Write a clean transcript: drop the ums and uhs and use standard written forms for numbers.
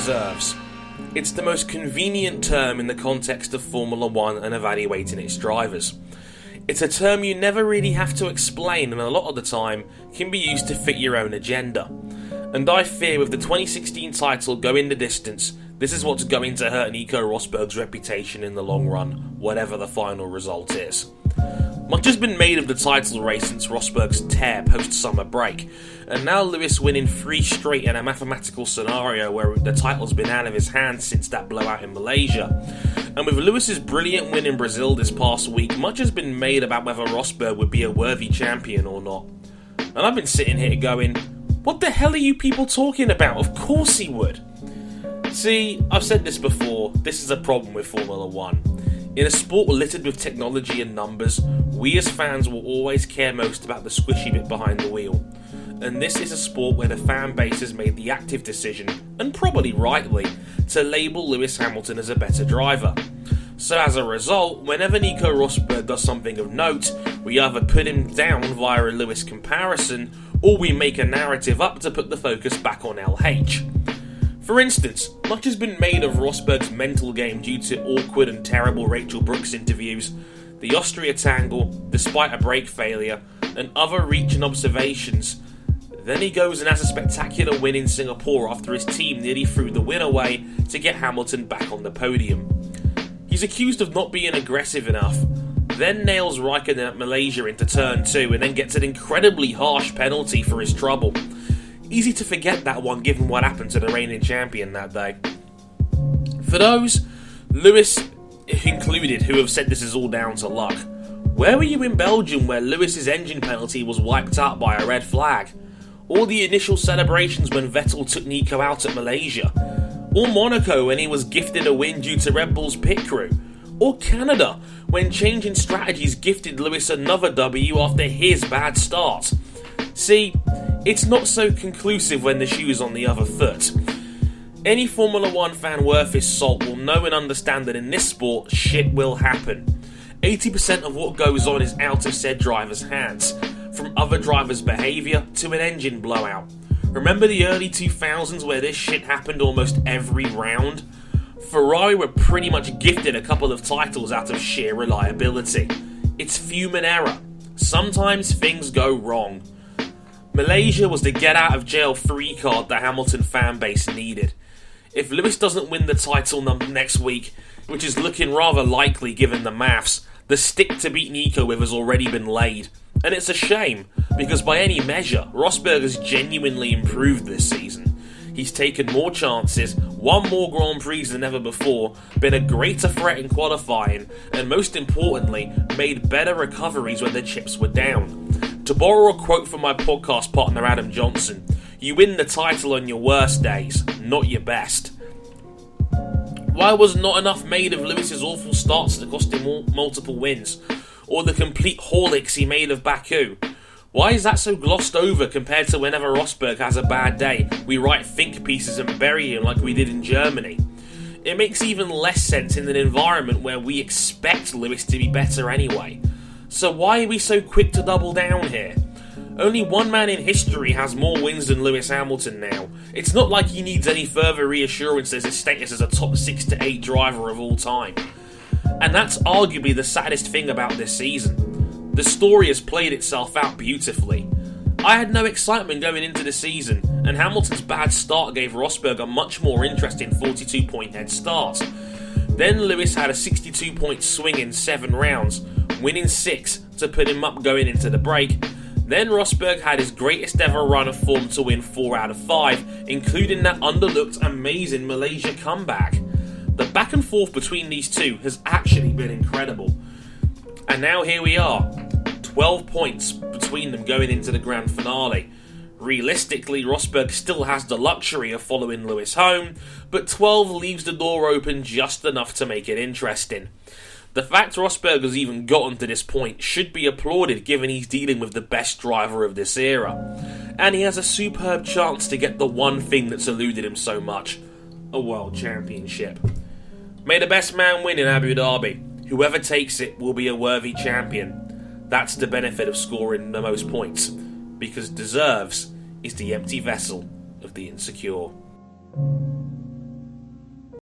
deserves. It's the most convenient term in the context of Formula 1 and evaluating its drivers. It's a term you never really have to explain, and a lot of the time can be used to fit your own agenda. And I fear with the 2016 title going the distance, this is what's going to hurt Nico Rosberg's reputation in the long run, whatever the final result is. Much has been made of the title race since Rosberg's tear post-summer break, and now Lewis winning 3 straight in a mathematical scenario where the title's been out of his hands since that blowout in Malaysia. And with Lewis's brilliant win in Brazil this past week, much has been made about whether Rosberg would be a worthy champion or not. And I've been sitting here going, what the hell are you people talking about? Of course he would. See, I've said this before, this is a problem with Formula 1. In a sport littered with technology and numbers, we as fans will always care most about the squishy bit behind the wheel. And this is a sport where the fan base has made the active decision, and probably rightly, to label Lewis Hamilton as a better driver. So as a result, whenever Nico Rosberg does something of note, we either put him down via a Lewis comparison, or we make a narrative up to put the focus back on LH. For instance, much has been made of Rosberg's mental game due to awkward and terrible Rachel Brooks interviews, the Austria tangle, despite a brake failure, and other reach and observations. Then he goes and has a spectacular win in Singapore after his team nearly threw the win away to get Hamilton back on the podium. He's accused of not being aggressive enough, then nails Raikkonen at Malaysia into turn 2 and then gets an incredibly harsh penalty for his trouble. Easy to forget that one given what happened to the reigning champion that day. For those, Lewis included, who have said this is all down to luck, where were you in Belgium where Lewis's engine penalty was wiped out by a red flag? Or the initial celebrations when Vettel took Nico out at Malaysia? Or Monaco when he was gifted a win due to Red Bull's pit crew? Or Canada when changing strategies gifted Lewis another W after his bad start? See, it's not so conclusive when the shoe's on the other foot. Any Formula 1 fan worth his salt will know and understand that in this sport, shit will happen. 80% of what goes on is out of said driver's hands, from other drivers' behaviour to an engine blowout. Remember the early 2000s where this shit happened almost every round? Ferrari were pretty much gifted a couple of titles out of sheer reliability. It's human error. Sometimes things go wrong. Malaysia was the get-out-of-jail-free card the Hamilton fanbase needed. If Lewis doesn't win the title next week, which is looking rather likely given the maths, the stick to beat Nico with has already been laid. And it's a shame, because by any measure, Rosberg has genuinely improved this season. He's taken more chances, won more Grand Prix than ever before, been a greater threat in qualifying, and most importantly, made better recoveries when the chips were down. To borrow a quote from my podcast partner Adam Johnson, you win the title on your worst days, not your best. Why was not enough made of Lewis's awful starts that cost him multiple wins? Or the complete haulix he made of Baku? Why is that so glossed over compared to whenever Rosberg has a bad day, we write think pieces and bury him like we did in Germany? It makes even less sense in an environment where we expect Lewis to be better anyway. So why are we so quick to double down here? Only one man in history has more wins than Lewis Hamilton now. It's not like he needs any further reassurance as his status as a top 6 to 8 driver of all time. And that's arguably the saddest thing about this season. The story has played itself out beautifully. I had no excitement going into the season, and Hamilton's bad start gave Rosberg a much more interesting 42-point head start. Then Lewis had a 62-point swing in 7 rounds, winning 6 to put him up going into the break. Then Rosberg had his greatest ever run of form to win 4 out of 5, including that underlooked amazing Malaysia comeback. The back and forth between these two has actually been incredible. And now here we are, 12 points between them going into the grand finale. Realistically, Rosberg still has the luxury of following Lewis home, but 12 leaves the door open just enough to make it interesting. The fact Rosberg has even gotten to this point should be applauded given he's dealing with the best driver of this era. And he has a superb chance to get the one thing that's eluded him so much, a world championship. May the best man win in Abu Dhabi. Whoever takes it will be a worthy champion. That's the benefit of scoring the most points, because deserves is the empty vessel of the insecure.